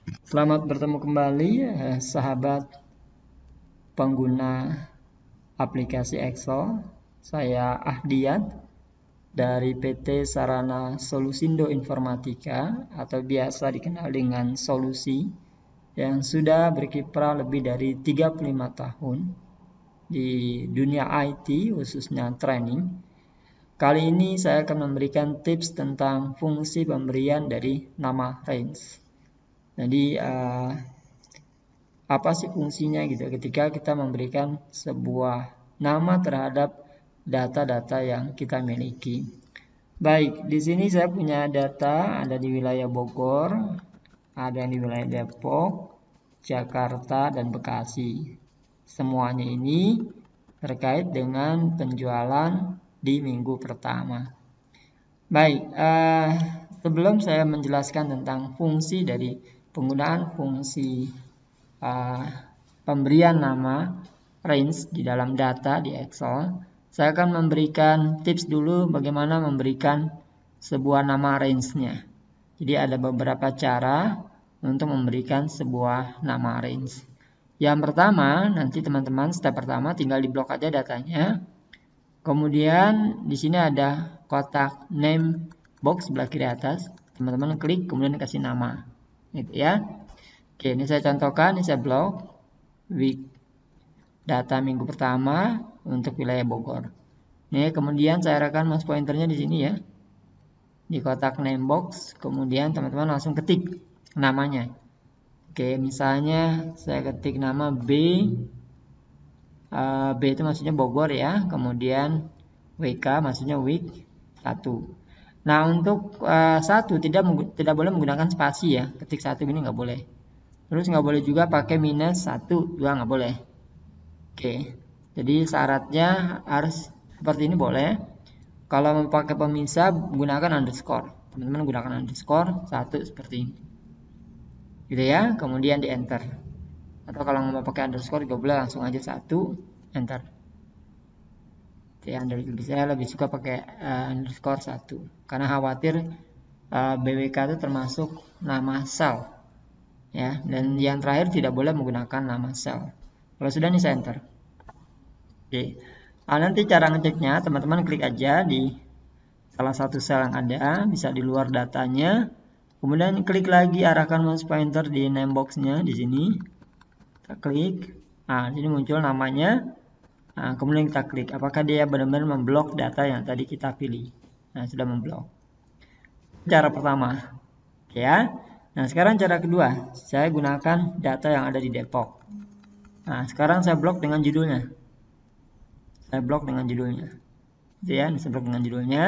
Selamat bertemu kembali, sahabat pengguna aplikasi Excel. Saya Ahdiat dari PT Sarana Solusindo Informatika atau biasa dikenal dengan Solusi, yang sudah berkiprah lebih dari 35 tahun di dunia IT, khususnya training. Kali ini saya akan memberikan tips tentang fungsi pemberian dari nama range. Jadi apa sih fungsinya gitu ketika kita memberikan sebuah nama terhadap data-data yang kita miliki. Baik, di sini saya punya data ada di wilayah Bogor, ada yang di wilayah Depok, Jakarta, dan Bekasi. Semuanya ini terkait dengan penjualan di minggu pertama. Baik, sebelum saya menjelaskan tentang fungsi dari penggunaan fungsi pemberian nama range di dalam data di Excel, saya akan memberikan tips dulu bagaimana memberikan sebuah nama range-nya. Jadi ada beberapa cara untuk memberikan sebuah nama range. Yang pertama, nanti teman-teman step pertama tinggal di blok aja datanya. Kemudian di sini ada kotak name box sebelah kiri atas. Teman-teman klik kemudian kasih nama. Gitu ya. Oke, ini saya contohkan, ini saya blok week data minggu pertama untuk wilayah Bogor. Nih, kemudian saya arahkan mouse pointernya di sini ya. Di kotak name box, kemudian teman-teman langsung ketik namanya. Oke, misalnya saya ketik nama B. B itu maksudnya Bogor ya. Kemudian WK maksudnya week 1. Nah, untuk 1 tidak boleh menggunakan spasi ya. Ketik 1 ini nggak boleh. Terus nggak boleh juga pakai minus 1, 2 nggak boleh. Oke, jadi syaratnya harus seperti ini boleh. Kalau mau pakai pemisah, gunakan underscore. Teman-teman gunakan underscore 1 seperti ini. Gitu ya, kemudian di enter. Atau kalau mau pakai underscore juga boleh, langsung aja 1, enter. Ya, saya lebih suka pakai underscore 1. Karena khawatir BWK itu termasuk nama sel. Ya, dan yang terakhir tidak boleh menggunakan nama sel. Kalau sudah nih saya enter. Oke. Nanti cara ngeceknya teman-teman klik aja di salah satu sel yang ada, bisa di luar datanya. Kemudian klik lagi arahkan mouse pointer di name box-nya di sini. Kita klik. Nah, di sini muncul namanya. Nah, kemudian kita klik apakah dia benar-benar memblok data yang tadi kita pilih. Nah, sudah memblok. Cara pertama. Oke ya. Nah, sekarang cara kedua, saya gunakan data yang ada di Depok. Nah, sekarang saya blok dengan judulnya. Saya blok dengan judulnya. Gitu ya, saya blok dengan judulnya.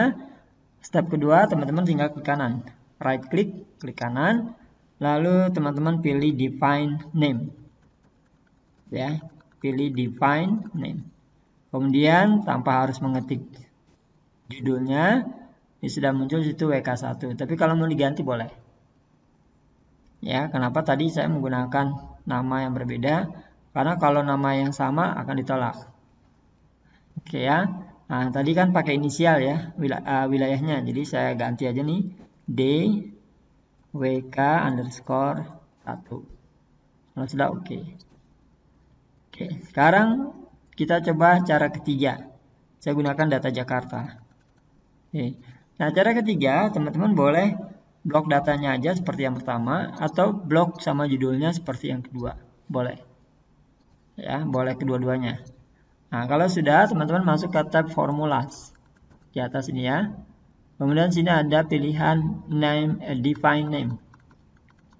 Step kedua, teman-teman tinggal klik kanan. Right click, klik kanan. Lalu teman-teman pilih define name. Ya, pilih define name. Kemudian tanpa harus mengetik judulnya, ini sudah muncul situ WK1. Tapi kalau mau diganti boleh. Ya, kenapa tadi saya menggunakan nama yang berbeda? Karena kalau nama yang sama akan ditolak. Oke ya. Nah, tadi kan pakai inisial ya wilayahnya. Jadi saya ganti aja nih D WK underscore 1. Kalau sudah oke. Oke, sekarang kita coba cara ketiga. Saya gunakan data Jakarta. Oke. Nah, cara ketiga, teman-teman boleh blok datanya aja seperti yang pertama atau blok sama judulnya seperti yang kedua. Boleh. Ya, boleh kedua-duanya. Nah, kalau sudah, teman-teman masuk ke tab formulas di atas ini ya. Kemudian sini ada pilihan name, define name,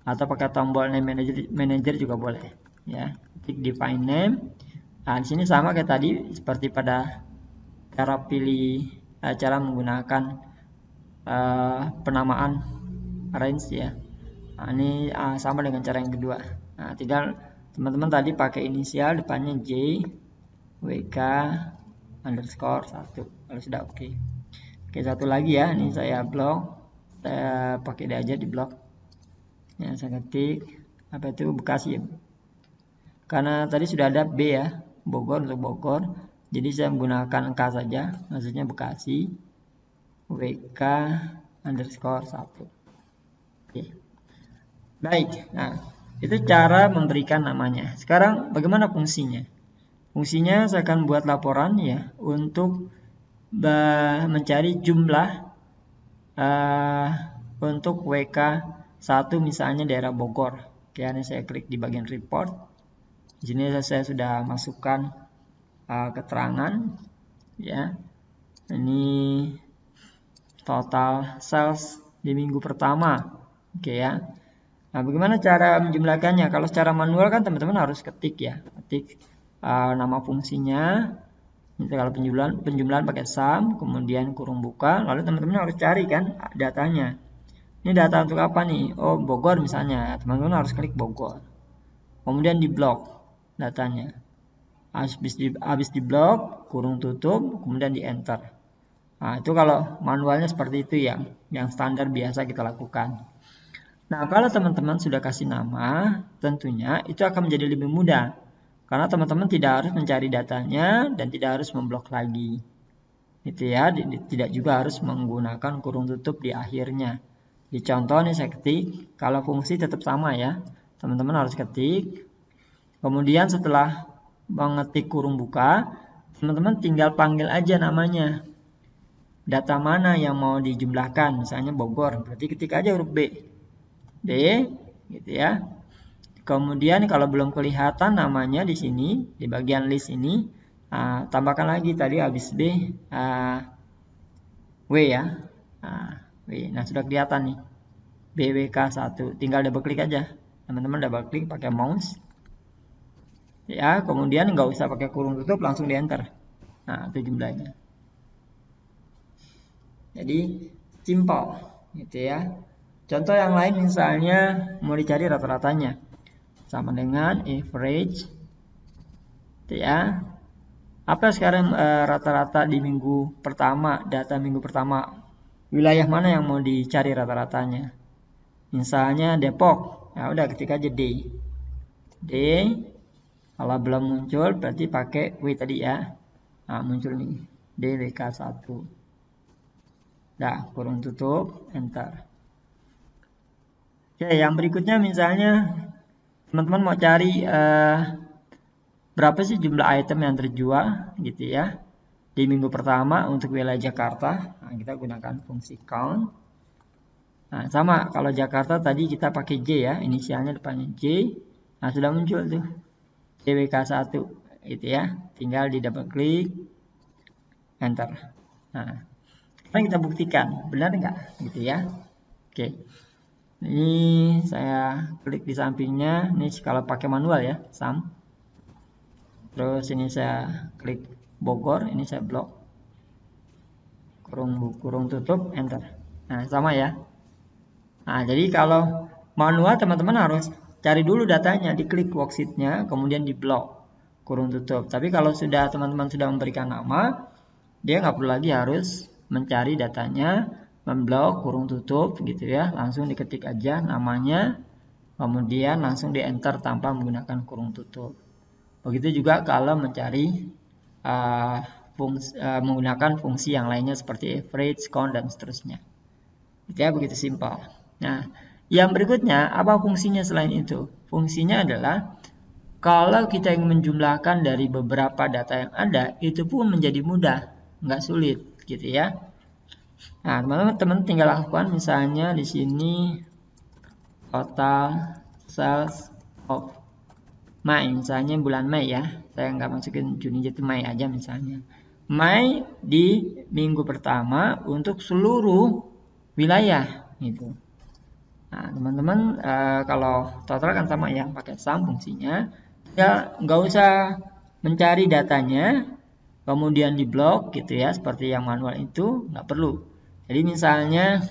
atau pakai tombol name manager juga boleh. Ya, klik define name. Nah, di sini sama kayak tadi, seperti pada cara cara menggunakan penamaan range ya. Nah, ini sama dengan cara yang kedua. Nah, tinggal teman-teman tadi pakai inisial depannya J WK underscore 1. Kalau sudah oke. Oke, satu lagi ya. Ini saya blok. Saya pakai dia aja di blok. Ya, saya ketik apa itu Bekasi ya. Karena tadi sudah ada B ya, Bogor untuk Bogor. Jadi saya menggunakan angka saja. Maksudnya Bekasi WK underscore 1. Oke. Baik, nah itu cara memberikan namanya. Sekarang bagaimana fungsinya? Fungsinya saya akan buat laporan ya untuk mencari jumlah uh, untuk WK1 misalnya daerah Bogor. Oke, ini saya klik di bagian report. Di sini saya sudah masukkan keterangan ya. Ini total sales di minggu pertama. Oke ya. Nah, bagaimana cara menjumlahkannya? Kalau secara manual kan teman-teman harus ketik ya, ketik nama fungsinya. Kalau penjumlahan pakai sum, kemudian kurung buka, lalu teman-teman harus cari kan datanya. Ini data untuk apa nih? Oh, Bogor misalnya. Teman-teman harus klik Bogor. Kemudian di blok datanya. Habis di blok, kurung tutup, kemudian di enter. Nah, itu kalau manualnya seperti itu ya, yang standar biasa kita lakukan. Nah, kalau teman-teman sudah kasih nama, tentunya itu akan menjadi lebih mudah. Karena teman-teman tidak harus mencari datanya dan tidak harus memblok lagi. Itu ya, tidak juga harus menggunakan kurung tutup di akhirnya. Di contoh nih saya ketik, kalau fungsi tetap sama ya. Teman-teman harus ketik. Kemudian setelah mengetik kurung buka, teman-teman tinggal panggil aja namanya. Data mana yang mau dijumlahkan, misalnya Bogor, berarti ketik aja huruf B. D gitu ya. Kemudian kalau belum kelihatan namanya di sini di bagian list ini, tambahkan lagi tadi habis B W ya. W. Nah, sudah kelihatan nih. BWK1. Tinggal double klik aja. Teman-teman double klik pakai mouse. Ya, kemudian nggak usah pakai kurung tutup, langsung di enter. Nah, itu jumlahnya. Jadi simple gitu ya. Contoh yang lain misalnya mau dicari rata-ratanya. Sama dengan average. Ya. Apa sekarang rata-rata di minggu pertama, data minggu pertama. Wilayah mana yang mau dicari rata-ratanya? Misalnya Depok. Ya udah ketik aja D. D. Kalau belum muncul berarti pakai W tadi ya. Nah, muncul nih. DWK1. Nah, kurung tutup, enter. Oke, yang berikutnya misalnya teman-teman mau cari berapa sih jumlah item yang terjual gitu ya di minggu pertama untuk wilayah Jakarta. Nah, kita gunakan fungsi count. Nah, sama kalau Jakarta tadi kita pakai J ya, inisialnya depannya J. Nah, sudah muncul tuh JWK1 gitu ya. Tinggal di double klik, enter. Nah, sekarang kita buktikan benar nggak gitu ya. Oke. Ini saya klik di sampingnya. Ini kalau pakai manual ya, sum. Terus ini saya klik Bogor, ini saya blok. Kurung tutup, enter. Nah, sama ya. Nah, jadi kalau manual teman-teman harus cari dulu datanya, diklik worksheet-nya, kemudian di blok, kurung tutup. Tapi kalau sudah teman-teman sudah memberikan nama, dia nggak perlu lagi harus mencari datanya, memblok, kurung tutup gitu ya. Langsung diketik aja namanya, kemudian langsung di enter tanpa menggunakan kurung tutup. Begitu juga kalau mencari menggunakan fungsi yang lainnya seperti average, count, dan seterusnya. Itu ya, begitu simpel. Nah, yang berikutnya, apa fungsinya selain itu? Fungsinya adalah kalau kita ingin menjumlahkan dari beberapa data yang ada, itu pun menjadi mudah, nggak sulit, gitu ya. Nah, teman-teman tinggal lakukan misalnya di sini total sales of Mei, misalnya bulan Mei ya. Saya nggak masukin Juni, jadi Mei aja misalnya. Mei di minggu pertama untuk seluruh wilayah, gitu. Nah, teman-teman kalau total kan sama ya, pakai sum fungsinya. Ya, nggak usah mencari datanya, kemudian di blok gitu ya, seperti yang manual itu, nggak perlu. Jadi misalnya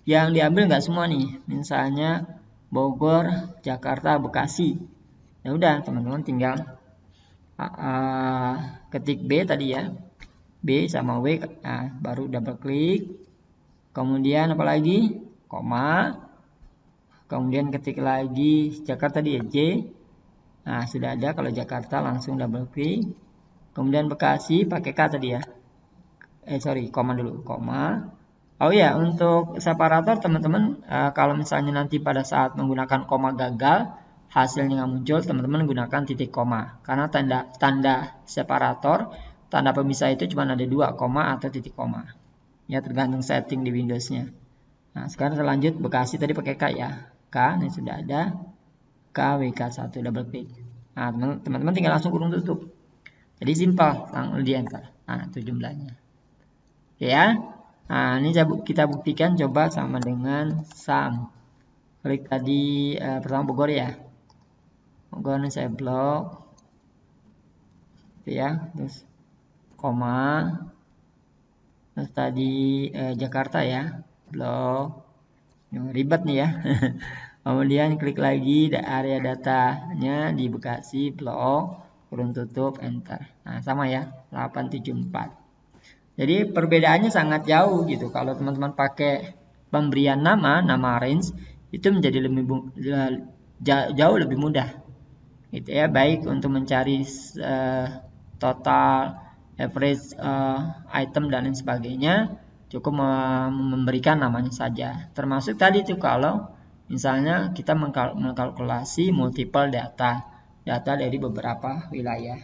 yang diambil nggak semua nih, misalnya Bogor, Jakarta, Bekasi. Ya udah, teman-teman tinggal ketik B tadi ya, B sama W, nah, baru double klik. Kemudian apa lagi? Koma. Kemudian ketik lagi Jakarta di J. Nah, sudah ada kalau Jakarta langsung double klik. Kemudian Bekasi pakai K tadi ya. Koma dulu, koma. Oh ya, untuk separator teman-teman kalau misalnya nanti pada saat menggunakan koma gagal hasilnya nggak muncul, teman-teman gunakan titik koma karena tanda separator, tanda pemisah itu cuma ada 2, koma atau titik koma. Ya tergantung setting di Windows-nya. Nah, sekarang lanjut Bekasi tadi pakai K ya. K ini sudah ada. KWK1 double klik. Nah, teman-teman tinggal langsung kurung tutup. Jadi simpel, langsung di enter. Nah, itu jumlahnya. Oke ya. Nah, ini kita buktikan coba sama dengan sum. Klik tadi pertama Bogor ya. Bogor ini saya blok. Gitu ya. Terus koma. Terus tadi Jakarta ya. Blok. Ribet nih ya. Kemudian klik lagi area datanya di Bekasi, blok, kurung tutup, enter. Nah, sama ya, 874. Jadi perbedaannya sangat jauh gitu. Kalau teman-teman pakai pemberian nama range itu menjadi jauh lebih mudah. Gitu ya, baik untuk mencari total, average item dan lain sebagainya, cukup memberikan namanya saja. Termasuk tadi itu kalau misalnya kita mengkalkulasi multiple data dari beberapa wilayah.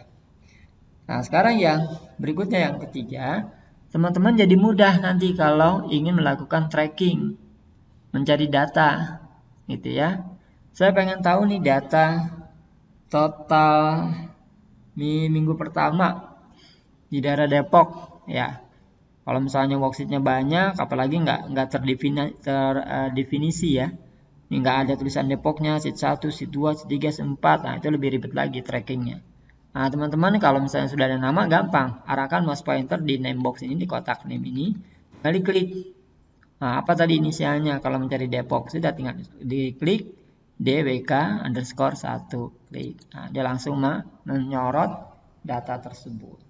Nah, sekarang yang berikutnya yang ketiga, teman-teman jadi mudah nanti kalau ingin melakukan tracking, mencari data, gitu ya. Saya pengen tahu nih data total minggu pertama di daerah Depok, ya. Kalau misalnya worksheetnya banyak, apalagi nggak terdefinisi ya. Ini nggak ada tulisan Depoknya, sheet 1, sheet 2, sheet 3, sheet 4. Nah, itu lebih ribet lagi trackingnya. Nah, teman-teman kalau misalnya sudah ada nama, gampang. Arahkan mouse pointer di name box ini, di kotak name ini. Kali klik. Nah, apa tadi inisialnya? Kalau mencari Depok, sudah tinggal diklik DWK_1. Klik. Nah, dia langsung menyorot data tersebut.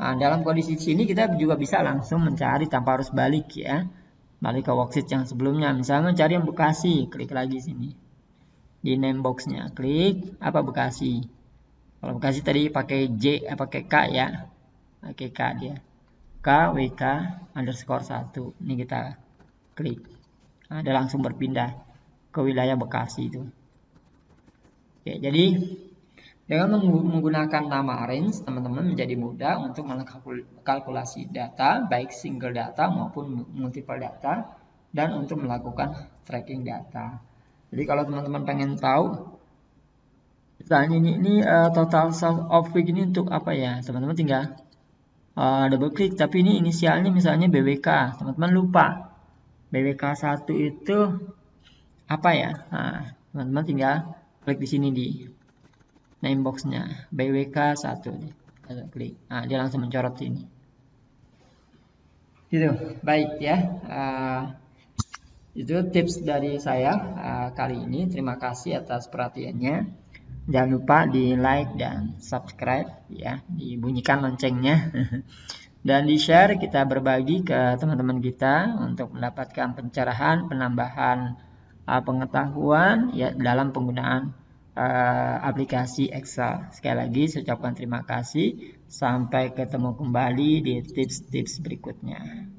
Nah, dalam kondisi sini kita juga bisa langsung mencari tanpa harus balik ya. Balik ke worksheet yang sebelumnya. Misalnya mencari yang Bekasi, klik lagi sini. Di name box-nya, klik apa Bekasi. Kalau Bekasi tadi pakai pakai K ya. Pakai K dia. KWK_1. Ini kita klik. Nah, dia langsung berpindah ke wilayah Bekasi itu. Oke, jadi dengan menggunakan nama range, teman-teman menjadi mudah untuk mengkalkulasi data, baik single data maupun multiple data, dan untuk melakukan tracking data. Jadi kalau teman-teman pengen tahu, misalnya ini total sum of week ini untuk apa ya? Teman-teman tinggal double klik, tapi ini inisialnya misalnya BWK. Teman-teman lupa. BWK 1 itu apa ya? Nah, teman-teman tinggal klik di sini di name box-nya. BWK 1 nih. Klik. Nah, dia langsung mencorot ini. Gitu. Baik ya. Itu tips dari saya kali ini. Terima kasih atas perhatiannya. Jangan lupa di like dan subscribe ya, dibunyikan loncengnya dan di share, kita berbagi ke teman-teman kita untuk mendapatkan pencerahan, penambahan pengetahuan ya dalam penggunaan aplikasi Excel. Sekali lagi saya ucapkan terima kasih, sampai ketemu kembali di tips-tips berikutnya.